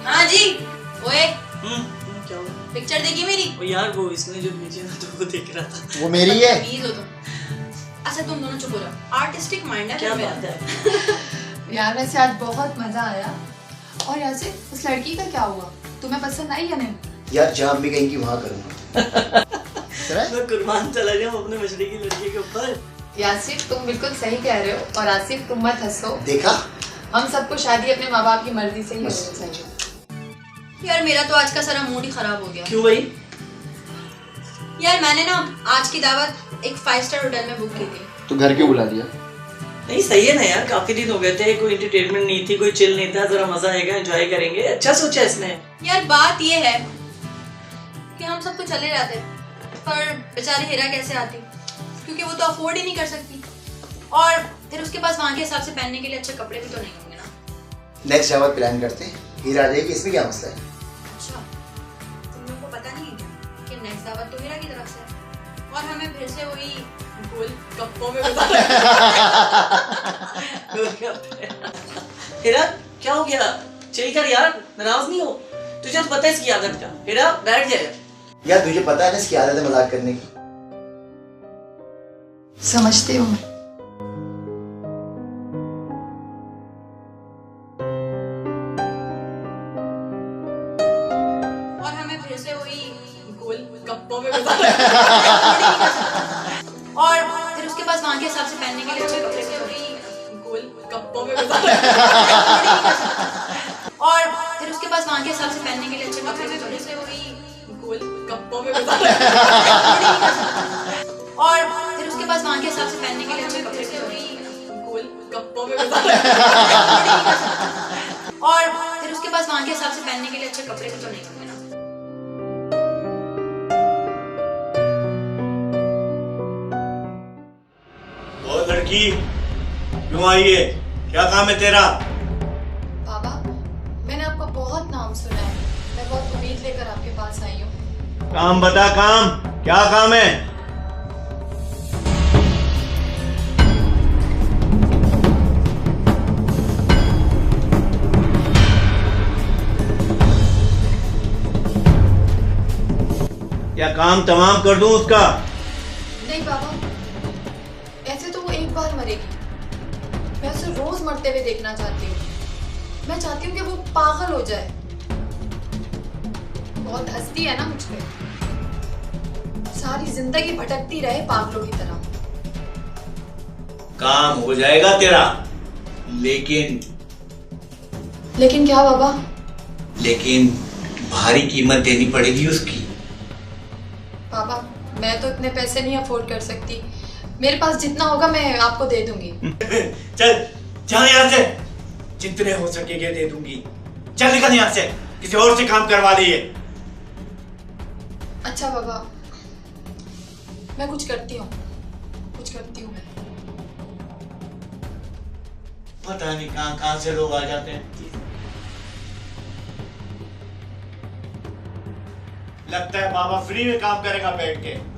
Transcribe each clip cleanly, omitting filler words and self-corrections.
हाँ जी। ओए क्या हुआ? पिक्चर देखी मेरी? ओ यार वो इसने जो भेजी ना तो वो देख रहा था। वो मेरी है। प्लीज हो तुम। अच्छा तुम दोनों चुप हो जाओ। आर्टिस्टिक माइंड है क्या मेरा। बात है? यार वैसे आज बहुत मजा आया। और ऐसे उस लड़की का क्या हुआ, तुम्हें पसंद आई या नहीं? यार जहाँ भी कहेंगी वहाँ करूँगा। मैं कुर्बान चला जाऊँ अपने मछली की लड़की के ऊपर। यासिर तुम बिल्कुल सही कह रहे हो, और आसिफ तुम मत हंसो। देखा, हम सबको शादी अपने माँ बाप की मर्जी से ही होनी चाहिए। यार मेरा तो आज का सारा मूड ही खराब हो गया। क्यों भाई? यार मैंने ना आज की दावत एक 5 स्टार होटल में बुक की थी। तो घर क्यों बुला दिया? नहीं सही है ना यार, काफी दिन हो गए थे, कोई एंटरटेनमेंट नहीं थी, कोई चिल नहीं था, जरा मजा आएगा, एंजॉय करेंगे। अच्छा सोचा इसने। यार बात ये है कि हम सब तो चले जाते, पर बेचारी हीरा कैसे आती, क्योंकि वो तो अफोर्ड ही नहीं कर सकती, और फिर उसके पास वहाँ के हिसाब से पहनने के लिए अच्छे कपड़े भी तो नहीं होंगे ना। नेक्स्ट दावत प्लान करते हैं, हीरा आ जाएगी, इसमें क्या मसला है? अच्छा तुम लोग को पता नहीं है क्या कि नेक्स्ट दावत तो हीरा की तरफ से है, और हमें फिर से वही गोल गप्पों में हीरा क्या हो गया? चिल कर यार, नाराज नहीं हो। तुझे तो पता है इसकी आदत का। हीरा बैठ जाए। यार तुझे पता है ना इसकी आदत है मजाक करने की। समझते हो? और हमें फिर से वही गोल गप्पों में और फिर उसके पास वहाँ के हिसाब से पहनने के लिए अच्छे कपड़े भी वही गोल गप्पों में और फिर उसके पास वहाँ के हिसाब से पहनने के लिए अच्छे कपड़े भी थोड़े से वही गोल गप्पों में और फिर उसके पास वहाँ के हिसाब से पहनने के लिए अच्छे कपड़े भी वही गोल गप्पों में और फिर उसके पास वहाँ के हिसाब से पहनने के लिए अच्छे कपड़े भी तो नहीं होंगे ना। ओ लड़की क्यों आई है? क्या काम है तेरा? बाबा मैंने आपका बहुत नाम सुना है, मैं बहुत उम्मीद लेकर आपके पास आई हूँ। काम बता, काम क्या काम है? क्या काम तमाम कर दूं उसका? नहीं बाबा, ऐसे तो वो एक बार मरेगी, मैं उसे रोज मरते हुए देखना चाहती हूँ। मैं चाहती हूँ कि वो पागल हो जाए। बहुत हंसती है ना मुझ पे, सारी जिंदगी भटकती रहे पागलों की तरह। काम हो जाएगा तेरा, लेकिन क्या बाबा? लेकिन भारी कीमत देनी पड़ेगी उसकी। बाबा मैं तो इतने पैसे नहीं अफोर्ड कर सकती, मेरे पास जितना होगा मैं आपको दे दूंगी। चल चल यहाँ से, जितने हो सकेंगे दे दूंगी। चल निकल यहाँ से, किसी और से काम करवा लिए। अच्छा बाबा मैं कुछ करती हूँ मैं। पता नहीं कहाँ कहाँ से लोग आ जाते हैं। लगता है बाबा फ्री में काम करेगा बैठ के।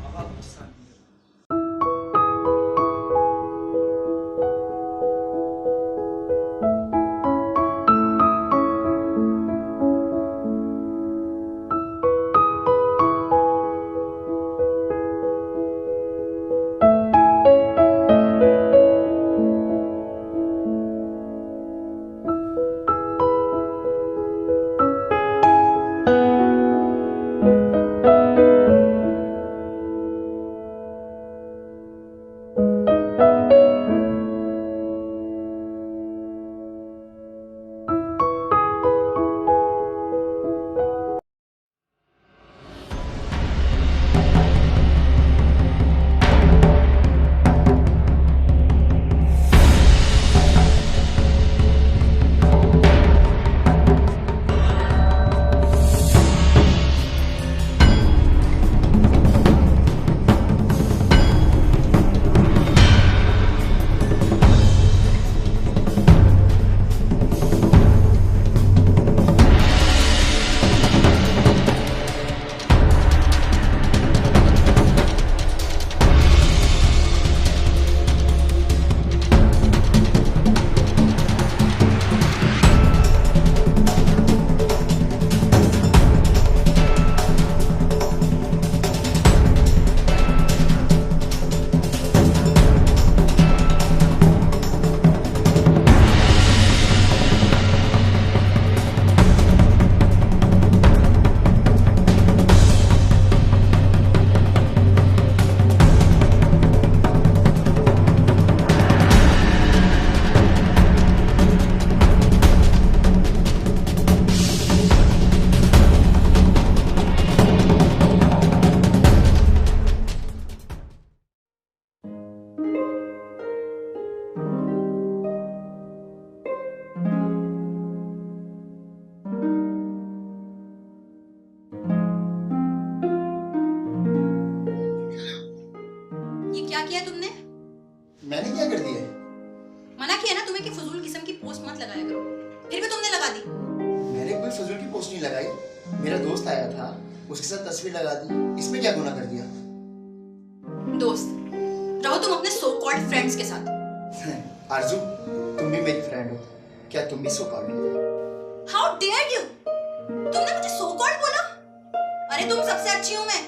किया है तुमने? मैंने क्या कर दिया है? मना किया ना तुम्हें कि फजूल किस्म की पोस्ट मत लगाया करो, फिर भी तुमने लगा दी। मैंने कोई फजूल की पोस्ट नहीं लगाई। मेरा दोस्त आया था, उसके साथ तस्वीर लगा दी। इसमें क्या गुनाह कर दिया? दोस्त रहो तुम अपने सो कॉल्ड फ्रेंड्स के साथ। आरजू, तुम भी मेरी फ्रेंड हो, क्या तुम भी सो कॉल्ड हो? हाउ डेयर यू, तुमने मुझे सो कॉल्ड बोला? अरे तुम सबसे अच्छी हूं मैं,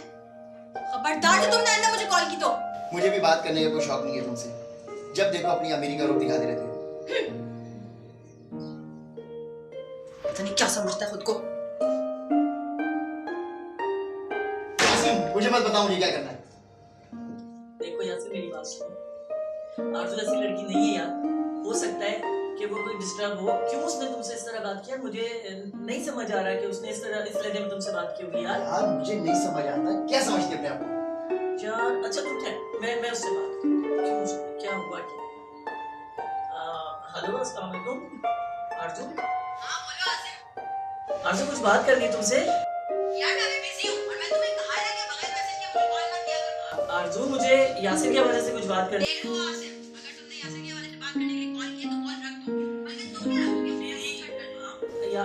खबरदार जो तुमने आइंदा मुझे कॉल की तो। मुझे भी बात करने का कोई शौक नहीं है तुमसे। जब देखो अपनी अमीरी का रूप दिखाते रहते हो। पता नहीं क्या समझता है खुद को। मुझे मत बताओ मुझे क्या करना है। देखो यहाँ से मेरी बात सुनो, आरज़ू ऐसी लड़की नहीं है यार। हो सकता है कि वो कोई डिस्टर्ब हो। क्यों उसने तुमसे इस तरह बात किया? मुझे नहीं समझ आ रहा कि उसने इस लहजे में तुमसे बात की होगी यार। यार मुझे नहीं समझ आता, क्या समझती अपने आप को? यार अच्छा तुम क्या, मैं उससे बात क्यों, क्या हुआ क्या? हेलो अस्सलाम वालेकुम आरज़ू। हाँ बोलो आसिफ। आरज़ू कुछ बात करनी है तुमसे। यार मैं अभी बिजी हूँ और मैं तुम्हें कहा था कि बगैर मैसेज के मुझे कॉल मत किया करो। आरज़ू मुझे यासिर की वजह से कुछ बात करनी। देखो आसिफ, अगर तुमने यासिर के हवाले से बात करने के लिए कॉल किया तो कॉल रख दो, बल्कि तुम क्या रखोगे अपने आप कट कर दो। या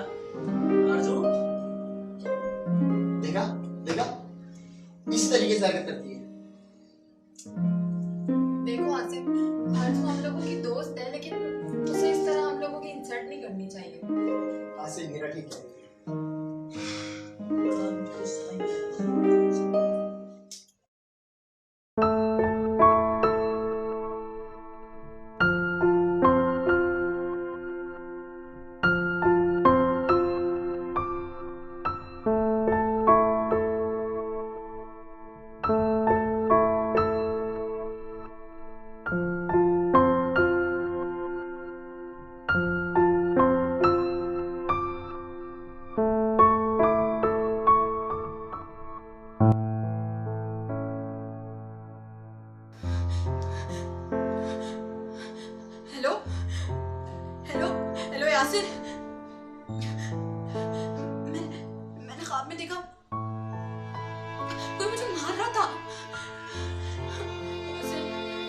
आरज़ू देखा देखा, इस तरीके से हरकत करती है। देखो आसिफ, आरजू हम लोगों की दोस्त है, लेकिन उसे इस तरह हम लोगों की इंसल्ट नहीं करनी चाहिए। आसिफ मेरा ठीक है। हेलो हेलो हेलो यासिर, मैंने ख्वाब में देखा कोई मुझे मार रहा था।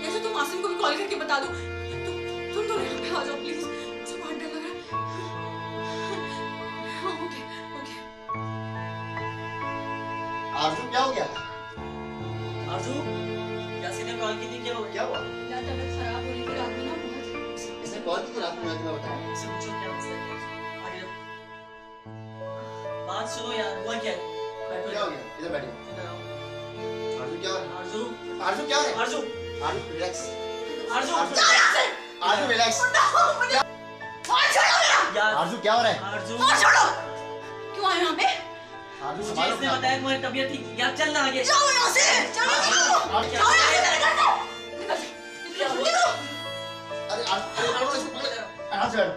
यासिर तुम आसिम को भी कॉल करके बता दो। तुम दोनों यहाँ पे आ जाओ प्लीज, मुझे बहुत डर लग रहा है। हाँ ओके ओके। आरजू क्या हो गया? आरज़ू यासिर ने कॉल की थी, क्या हो क्या हुआ? यार तबीयत खराब हो रही थी रात में ना बहुत। इसने कॉल की रात में, मैं तुम्हें बताऊं। इससे पूछो क्या मसला है। आगे बात सुनो यार, हुआ क्या है? बैठो क्या हो गया? इधर बैठो। इधर आओ। आरजू क्या हो रहा है? आरज़ू आरजू क्या हो रहा है? आरज़ू आरजू रिलैक्स। आरज़ू आरजू रिलैक्स। यार आरजू क्या हो रहा है? आरज़ू छोड़ो, क्यों आए यहाँ पे? आरजू मुझे संभालो इसने अपना। बताया तुम्हारी तबीयत ठीक यार, चल ना आगे। जाओ यहाँ से, चलो आरज़ू, जाओ यहाँ से, मेरे घर से। क्या हुआ? अरे आरजू बैठो।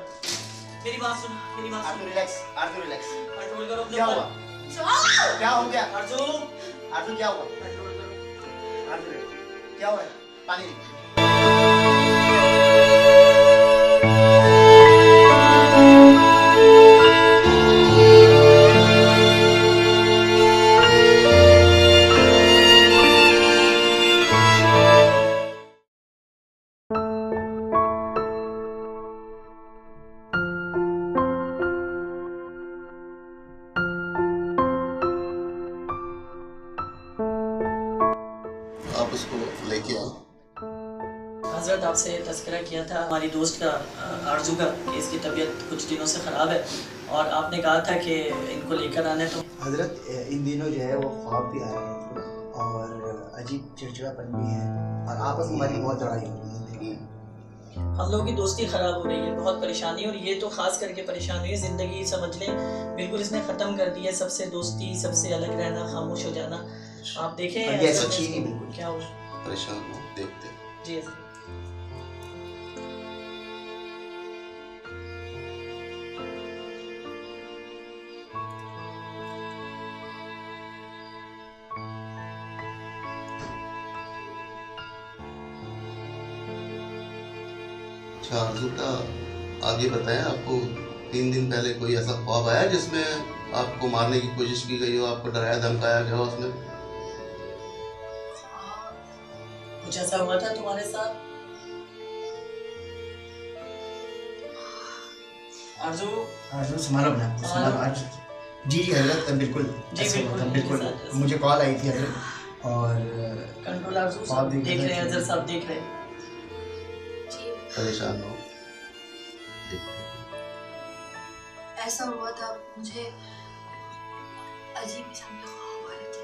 मेरी बात सुन, मेरी बात आरजू सुन। रिलैक्स। आरजू रिलैक्स। कंट्रोल करो अपने क्या ऊपर। हुआ? जाओ। क्या हो गया? आरज़ू आरजू क्या हुआ? कंट्रोल करो। आरजू क्या हो रहा है? पानी दे। आप उसको लेके आओ। हजरत आपसे तज़किरा किया था हमारी दोस्त का, आरज़ू का, कि इसकी तबीयत कुछ दिनों से ख़राब है और आपने कहा था कि इनको लेकर आने। तो हजरत इन दिनों जो है वो ख्वाब भी आ रहे हैं थोड़ा, और अजीब चिड़चिड़ापन भी है, और आपस में हमारी बहुत लड़ाई हो रही है। हम लोगों की दोस्ती ख़राब हो रही है, बहुत परेशानी, और ये तो ख़ास करके परेशानी है ज़िंदगी समझ लें बिल्कुल इसने ख़त्म कर दी है। सबसे दोस्ती, सबसे अलग रहना, खामोश हो जाना। आप देखें और ये सच्ची नहीं बिल्कुल। क्या हुआ। परेशान हो, देखते हैं। जी अच्छा आरज़ू का आगे बताएं, आपको 3 दिन पहले कोई ऐसा ख्वाब आया जिसमें आपको मारने की कोशिश की गई हो, आपको डराया धमकाया गया हो उसमें? कुछ ऐसा हुआ था तुम्हारे साथ? आरजू आरजू संभालो अपने आप को, संभालो आरजू। जी जी हजरत, बिल्कुल ऐसे हुआ था, बिल्कुल मुझे कॉल आई थी हजरत और कंट्रोल आरजू, आप देख रहे हैं हजरत साहब, देख रहे हैं। परेशान हो। ऐसा हुआ था, मुझे अजीब किस्म के ख्वाब आ रहे थे।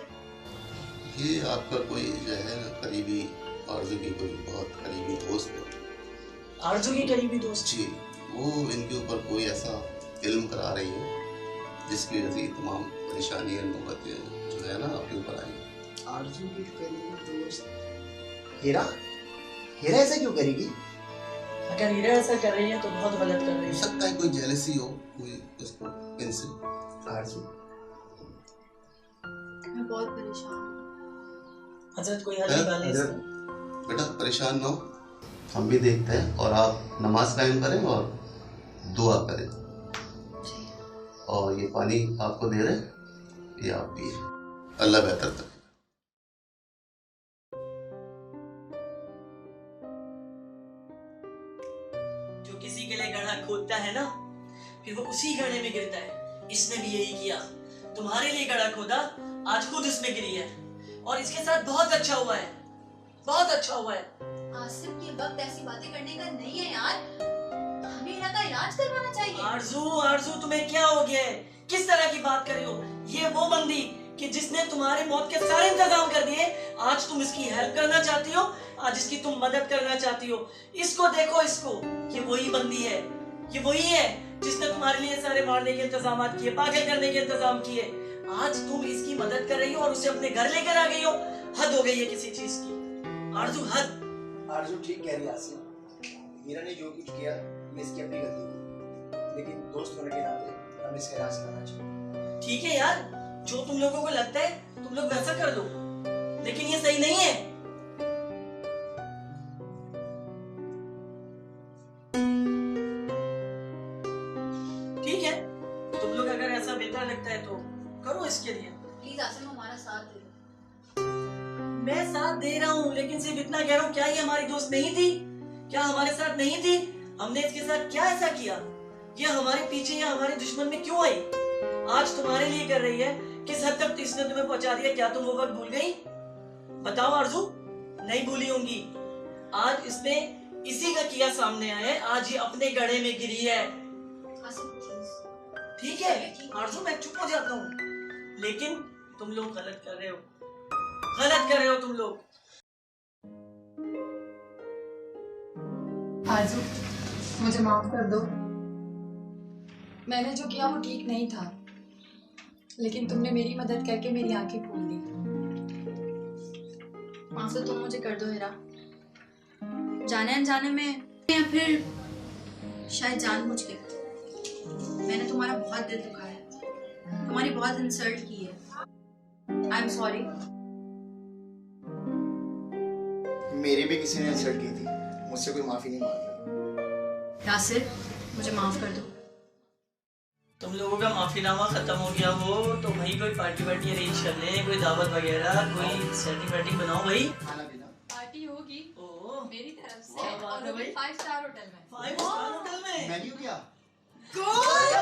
ये आपका कोई जो है ना करीबी आरजू की कोई बहुत करीबी दोस्त है आरजू की करीबी दोस्त जी, वो इनके ऊपर कोई ऐसा इल्म करा रही है जिसकी वजह से तमाम परेशानियां नौबतें जो है ना आपके ऊपर आई। आरजू की करीबी दोस्त हीरा, हीरा ऐसा क्यों करेगी? अगर हीरा ऐसा कर रही है तो बहुत गलत कर रही हो है। सकता है कोई जेलसी हो, कोई उसको इनसे। आरजू मैं बहुत परेशान हूँ। हजरत कोई हल निकाले इसका। बेटा परेशान ना हो, हम भी देखते हैं और आप नमाज कायम करें और दुआ करें। और ये पानी आपको दे रहे हैं, ये आप पिए, अल्लाह बेहतर करे। जो किसी के लिए गड्ढा खोदता है ना, फिर वो उसी गड्ढे में गिरता है। इसने भी यही किया, तुम्हारे लिए गड्ढा खोदा, आज खुद इसमें गिरी है और इसके साथ बहुत अच्छा हुआ है, बहुत अच्छा हुआ है। आसिफ, ये वक्त ऐसी बातें करने का नहीं है यार, हमें हीरा का इलाज करवाना चाहिए। आरजू आरजू तुम्हें क्या हो गया है? किस तरह की बात कर रही हो? ये वो बंदी कि जिसने तुम्हारे मौत के सारे इंतजाम कर दिए, आज तुम इसकी हेल्प करना चाहती हो, आज इसकी तुम मदद करना चाहती हो। इसको देखो, इसको, ये वही बंदी है, ये वही है जिसने तुम्हारे लिए सारे मारने के इंतजाम किए, पागल करने के इंतजाम किए। आज तुम इसकी मदद कर रही हो और उसे अपने घर लेकर आ गई हो। हद हो गई है किसी चीज की आरजू, हद। आरजू ठीक कह रही है आसिफ, हीरा ने जो कुछ किया ये इसकी अपनी गलती थी, लेकिन दोस्त होने के नाते हमें इसका इलाज करना चाहिए। ठीक है यार, जो तुम लोगों को लगता है तुम लोग वैसा कर लो, लेकिन ये सही नहीं है। ठीक है, तुम लोग अगर ऐसा बेहतर लगता है तो करो इसके लिए। प्लीज आसिफ, हमारा साथ दे दो। मैं साथ दे रहा हूँ, लेकिन सिर्फ इतना कह रहा हूँ, क्या ये हमारी दोस्त नहीं थी? क्या हमारे साथ नहीं थी? हमने इसके साथ क्या ऐसा किया? ये हमारे पीछे या हमारे दुश्मन में क्यों आई? आज तुम्हारे लिए कर रही है, किस हद तक इसने तुम्हें पहुंचा दिया? क्या तुम वो वक्त भूल गई? बताओ आरजू, नहीं भूली होंगी। आज इसने इसी का किया सामने आया है, आज ये अपने गड्ढे में गिरी है। आसिफ प्लीज। ठीक है आरजू, मैं चुप हो जाता हूँ, लेकिन तुम लोग गलत कर रहे हो, गलत कर रहे हो तुम लोग। आरजू, मुझे माफ कर दो। मैंने जो किया वो ठीक नहीं था, लेकिन तुमने मेरी मदद करके मेरी आंखें खोल दी। माफ तो तुम मुझे कर दो हीरा, जाने अनजाने में या फिर शायद जानबूझ के मैंने तुम्हारा बहुत दिल दुखाया, तुम्हारी बहुत इंसल्ट की है। I am sorry. मेरी भी किसी ने इंसल्ट की थी, मुझसे कोई माफी नहीं मांगता। यासिर, मुझे माफ कर दो। तुम लोगों का माफीनामा खत्म हो गया हो तो भाई कोई पार्टी वार्टी अरेंज कर ले, कोई दावत वगैरह, कोई सेटिंग वेटिंग बनाओ भाई। खाना पीना पार्टी होगी ओह, मेरी तरफ से क्या बात है और भाई? 5 स्टार होटल में। 5 स्टार होटल में मेन्यू क्या? Good,